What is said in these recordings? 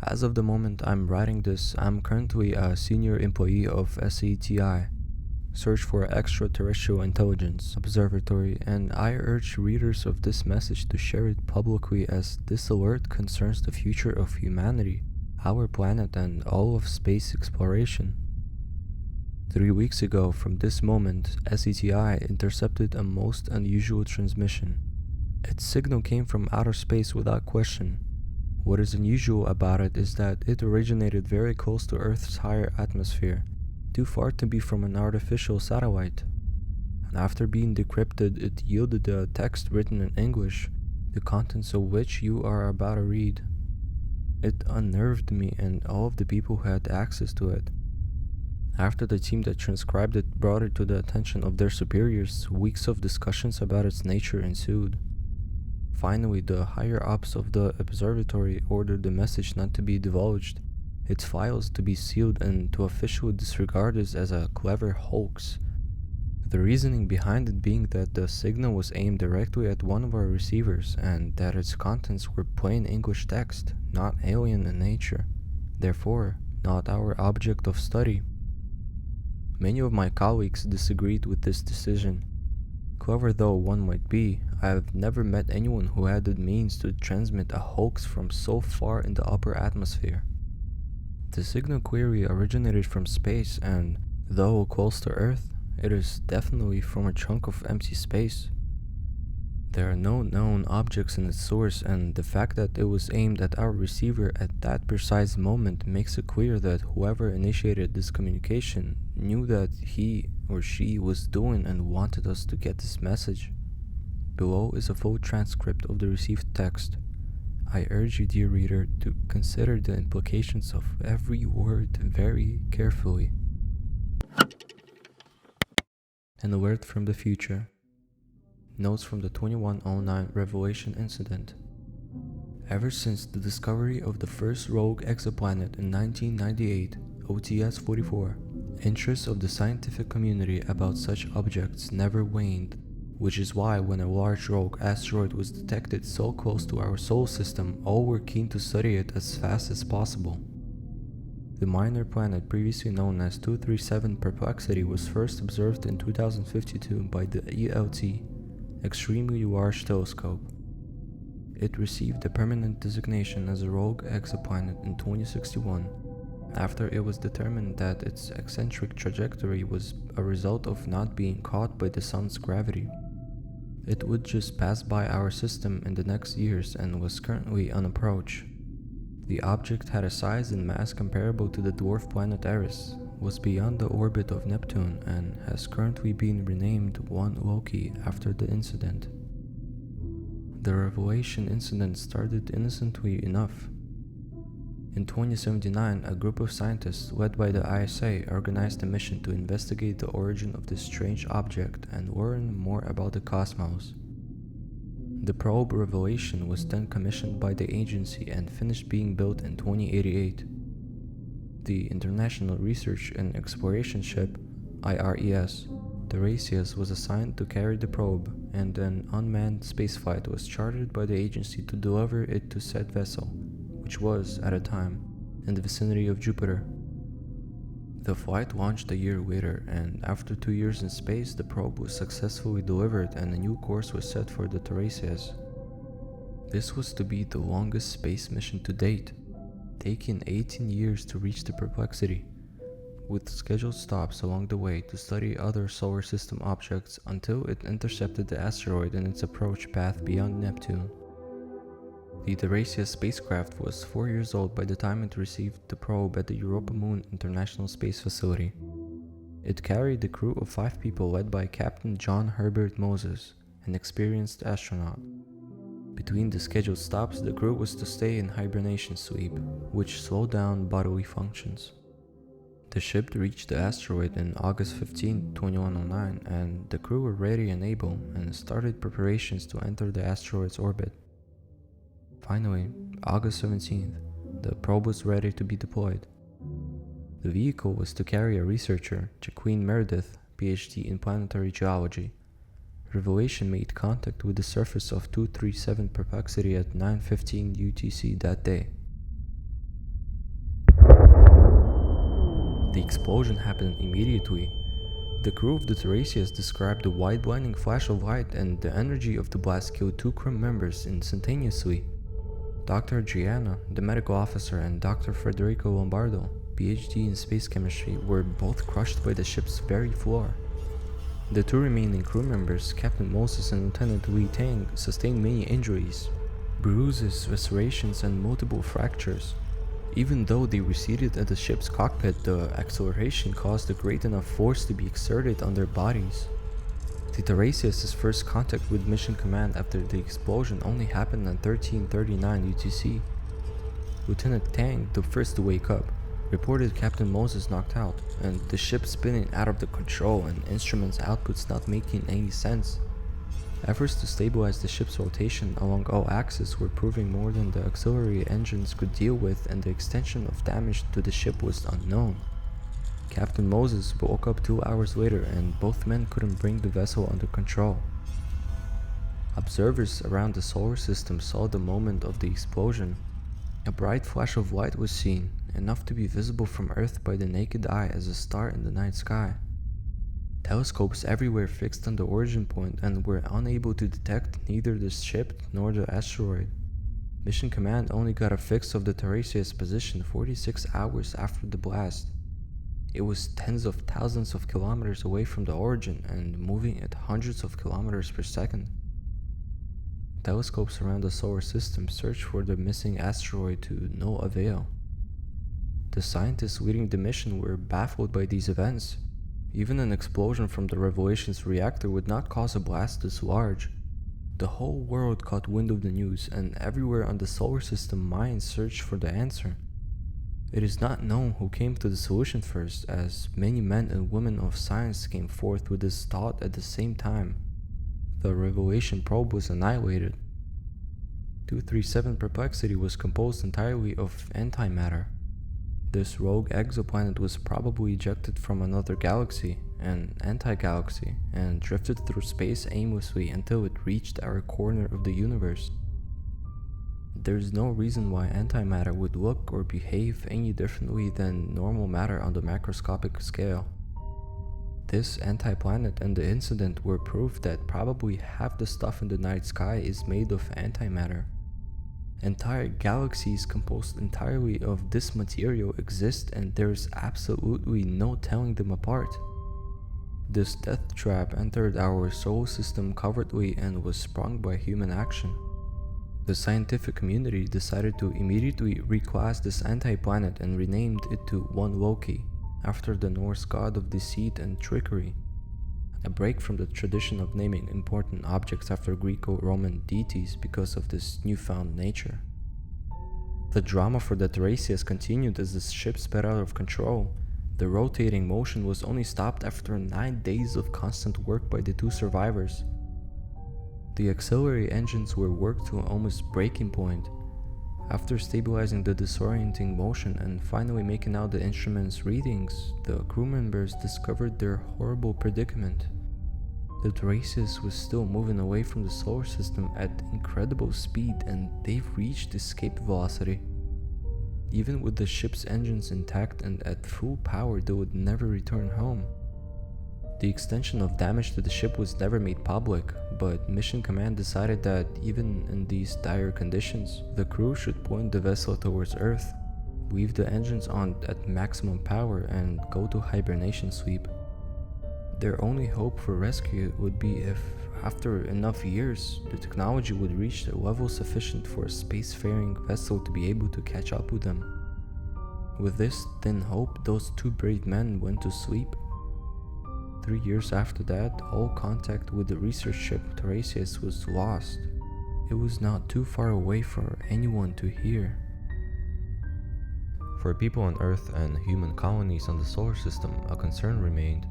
As of the moment I'm writing this, I'm currently a senior employee of SETI, Search for Extraterrestrial Intelligence Observatory, and I urge readers of this message to share it publicly as this alert concerns the future of humanity, our planet, and all of space exploration. 3 weeks ago from this moment, SETI intercepted a most unusual transmission. Its signal came from outer space without question. What is unusual about it is that it originated very close to Earth's higher atmosphere, too far to be from an artificial satellite. And after being decrypted, it yielded a text written in English, the contents of which you are about to read. It unnerved me and all of the people who had access to it. After the team that transcribed it brought it to the attention of their superiors, weeks of discussions about its nature ensued. Finally, the higher-ups of the observatory ordered the message not to be divulged, its files to be sealed, and to officially disregard it as a clever hoax. The reasoning behind it being that the signal was aimed directly at one of our receivers and that its contents were plain English text, not alien in nature, therefore not our object of study. Many of my colleagues disagreed with this decision. Clever though one might be, I have never met anyone who had the means to transmit a hoax from so far in the upper atmosphere. The signal query originated from space and, though close to Earth, it is definitely from a chunk of empty space. There are no known objects in its source, and the fact that it was aimed at our receiver at that precise moment makes it clear that whoever initiated this communication knew that he or she was doing and wanted us to get this message. Below is a full transcript of the received text. I urge you, dear reader, to consider the implications of every word very carefully. An alert from the future. Notes from the 2109 Revelation incident. Ever since the discovery of the first rogue exoplanet in 1998, OTS-44, interest of the scientific community about such objects never waned, which is why when a large rogue asteroid was detected so close to our solar system, all were keen to study it as fast as possible. The minor planet previously known as 237 Perplexity was first observed in 2052 by the ELT, Extremely Large Telescope. It received the permanent designation as a rogue exoplanet in 2061, after it was determined that its eccentric trajectory was a result of not being caught by the sun's gravity. It would just pass by our system in the next years and was currently unapproached. The object had a size and mass comparable to the dwarf planet Eris, was beyond the orbit of Neptune, and has currently been renamed 1 Loki after the incident. The revelation incident started innocently enough. In 2079, a group of scientists led by the ISA organized a mission to investigate the origin of this strange object and learn more about the cosmos. The probe Revelation was then commissioned by the agency and finished being built in 2088. The International Research and Exploration Ship, IRES, Teresias, was assigned to carry the probe, and an unmanned spaceflight was chartered by the agency to deliver it to said vessel, which was, at the time, in the vicinity of Jupiter. The flight launched a year later, and after 2 years in space, the probe was successfully delivered and a new course was set for the Teresias. This was to be the longest space mission to date, taking 18 years to reach the Perplexity, with scheduled stops along the way to study other solar system objects until it intercepted the asteroid in its approach path beyond Neptune. The Teresias spacecraft was 4 years old by the time it received the probe at the Europa Moon International Space Facility. It carried a crew of 5 people led by Captain John Herbert Moses, an experienced astronaut. Between the scheduled stops, the crew was to stay in hibernation sleep, which slowed down bodily functions. The ship reached the asteroid on August 15, 2109, and the crew were ready and able and started preparations to enter the asteroid's orbit. Finally, August 17th, the probe was ready to be deployed. The vehicle was to carry a researcher, Jaqueline Meredith, PhD in planetary geology. Revelation made contact with the surface of 237 Perplexity at 9:15 UTC that day. The explosion happened immediately. The crew of the Tiresias described the wide blinding flash of light, and the energy of the blast killed 2 crew members instantaneously. Dr. Gianna, the medical officer, and Dr. Federico Lombardo, PhD in space chemistry, were both crushed by the ship's very floor. The 2 remaining crew members, Captain Moses and Lieutenant Wei Tang, sustained many injuries, bruises, lacerations, and multiple fractures. Even though they receded at the ship's cockpit, the acceleration caused a great enough force to be exerted on their bodies. The Tiresias' first contact with Mission Command after the explosion only happened at 1339 UTC. Lieutenant Tang, the first to wake up, reported Captain Moses knocked out, and the ship spinning out of the control and instruments outputs not making any sense. Efforts to stabilize the ship's rotation along all axes were proving more than the auxiliary engines could deal with, and the extension of damage to the ship was unknown. Captain Moses woke up 2 hours later, and both men couldn't bring the vessel under control. Observers around the solar system saw the moment of the explosion. A bright flash of light was seen, enough to be visible from Earth by the naked eye as a star in the night sky. Telescopes everywhere fixed on the origin point and were unable to detect neither the ship nor the asteroid. Mission Command only got a fix of the Tiresias position 46 hours after the blast. It was tens of thousands of kilometers away from the origin and moving at hundreds of kilometers per second. Telescopes around the solar system searched for the missing asteroid to no avail. The scientists leading the mission were baffled by these events. Even an explosion from the Revelation's reactor would not cause a blast this large. The whole world caught wind of the news, and everywhere on the solar system minds searched for the answer. It is not known who came to the solution first, as many men and women of science came forth with this thought at the same time. The Revelation probe was annihilated. 237 Perplexity was composed entirely of antimatter. This rogue exoplanet was probably ejected from another galaxy, an anti-galaxy, and drifted through space aimlessly until it reached our corner of the universe. There's no reason why antimatter would look or behave any differently than normal matter on the macroscopic scale. This anti-planet and the incident were proof that probably half the stuff in the night sky is made of antimatter. Entire galaxies composed entirely of this material exist, and there's absolutely no telling them apart. This death trap entered our solar system covertly and was sprung by human action. The scientific community decided to immediately reclass this anti-planet and renamed it to One Loki, after the Norse god of deceit and trickery, a break from the tradition of naming important objects after Greco-Roman deities because of this newfound nature. The drama for the Tiresias continued as the ship sped out of control. The rotating motion was only stopped after 9 days of constant work by the 2 survivors. The auxiliary engines were worked to almost breaking point. After stabilizing the disorienting motion and finally making out the instruments' readings, the crew members discovered their horrible predicament. The Tiresias was still moving away from the solar system at incredible speed, and they've reached escape velocity. Even with the ship's engines intact and at full power, they would never return home. The extension of damage to the ship was never made public, but Mission Command decided that even in these dire conditions, the crew should point the vessel towards Earth, leave the engines on at maximum power, and go to hibernation sleep. Their only hope for rescue would be if, after enough years, the technology would reach a level sufficient for a spacefaring vessel to be able to catch up with them. With this thin hope, those 2 brave men went to sleep. 3 years after that, all contact with the research ship Tiresias was lost. It was not too far away for anyone to hear. For people on Earth and human colonies on the solar system, a concern remained.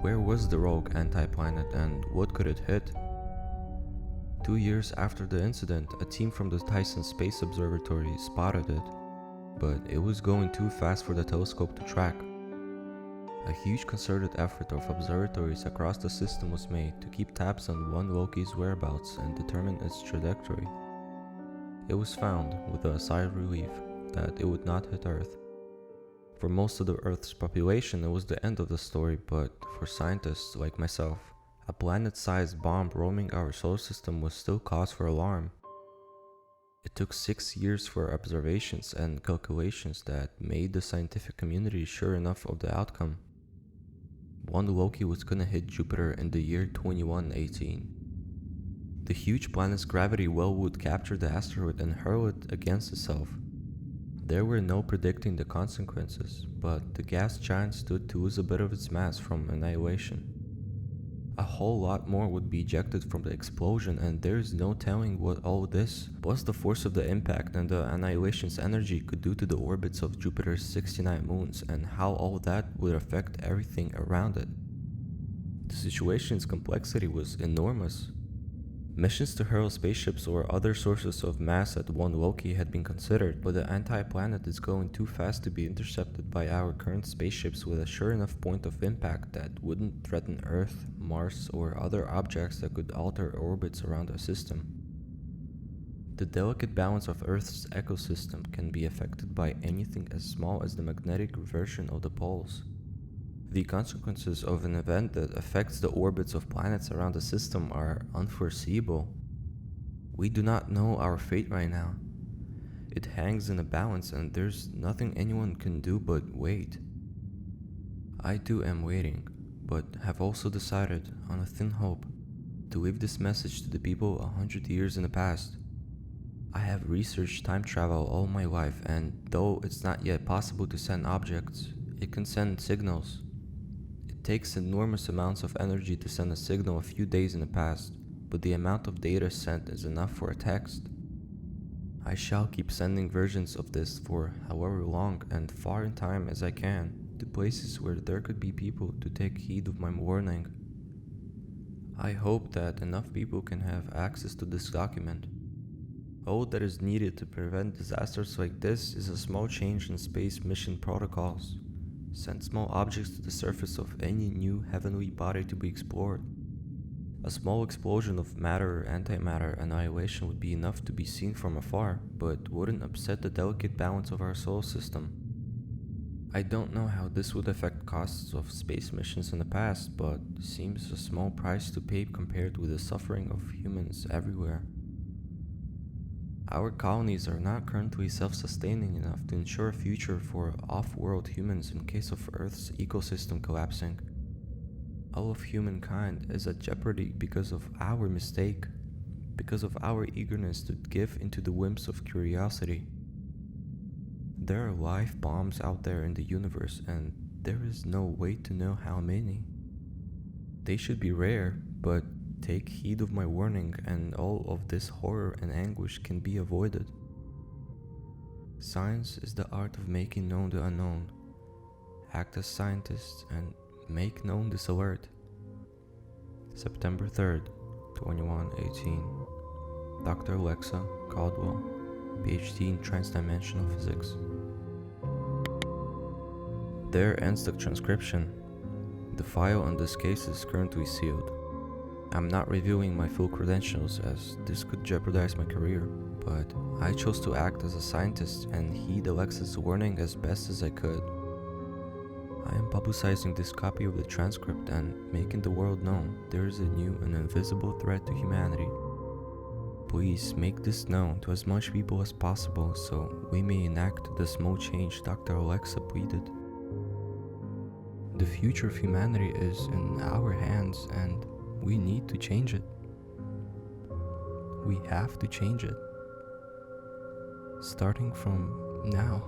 Where was the rogue anti-planet and what could it hit? 2 years after the incident, a team from the Tyson Space Observatory spotted it, but it was going too fast for the telescope to track. A huge concerted effort of observatories across the system was made to keep tabs on One Loki's whereabouts and determine its trajectory. It was found, with a sigh of relief, that it would not hit Earth. For most of the Earth's population, it was the end of the story, but for scientists like myself, a planet-sized bomb roaming our solar system was still cause for alarm. It took 6 years for observations and calculations that made the scientific community sure enough of the outcome. One Loki was gonna hit Jupiter in the year 2118. The huge planet's gravity well would capture the asteroid and hurl it against itself. There were no predicting the consequences, but the gas giant stood to lose a bit of its mass from annihilation. A whole lot more would be ejected from the explosion, and there's no telling what all this, plus the force of the impact and the annihilation's energy, could do to the orbits of Jupiter's 69 moons, and how all that would affect everything around it. The situation's complexity was enormous. Missions to hurl spaceships or other sources of mass at one Loki had been considered, but the anti-planet is going too fast to be intercepted by our current spaceships with a sure enough point of impact that wouldn't threaten Earth, Mars, or other objects that could alter orbits around our system. The delicate balance of Earth's ecosystem can be affected by anything as small as the magnetic reversion of the poles. The consequences of an event that affects the orbits of planets around the system are unforeseeable. We do not know our fate right now. It hangs in a balance, and there's nothing anyone can do but wait. I too am waiting, but have also decided, on a thin hope, to leave this message to the people 100 years in the past. I have researched time travel all my life, and though it's not yet possible to send objects, it can send signals. It takes enormous amounts of energy to send a signal a few days in the past, but the amount of data sent is enough for a text. I shall keep sending versions of this for however long and far in time as I can, to places where there could be people to take heed of my warning. I hope that enough people can have access to this document. All that is needed to prevent disasters like this is a small change in space mission protocols. Send small objects to the surface of any new heavenly body to be explored. A small explosion of matter or antimatter annihilation would be enough to be seen from afar, but wouldn't upset the delicate balance of our solar system. I don't know how this would affect costs of space missions in the past, but seems a small price to pay compared with the suffering of humans everywhere. Our colonies are not currently self-sustaining enough to ensure a future for off-world humans in case of Earth's ecosystem collapsing. All of humankind is at jeopardy because of our mistake, because of our eagerness to give into the whims of curiosity. There are live bombs out there in the universe, and there is no way to know how many. They should be rare, but take heed of my warning, and all of this horror and anguish can be avoided. Science is the art of making known the unknown. Act as scientists and make known this alert. September 3rd, 2118. Dr. Alexa Caldwell, PhD in Transdimensional Physics. There ends the transcription. The file on this case is currently sealed. I'm not revealing my full credentials, as this could jeopardize my career, but I chose to act as a scientist and heed Alexa's warning as best as I could. I am publicizing this copy of the transcript and making the world know there is a new and invisible threat to humanity. Please make this known to as much people as possible so we may enact the small change Dr. Alexa pleaded. The future of humanity is in our hands, and we need to change it. We have to change it. Starting from now.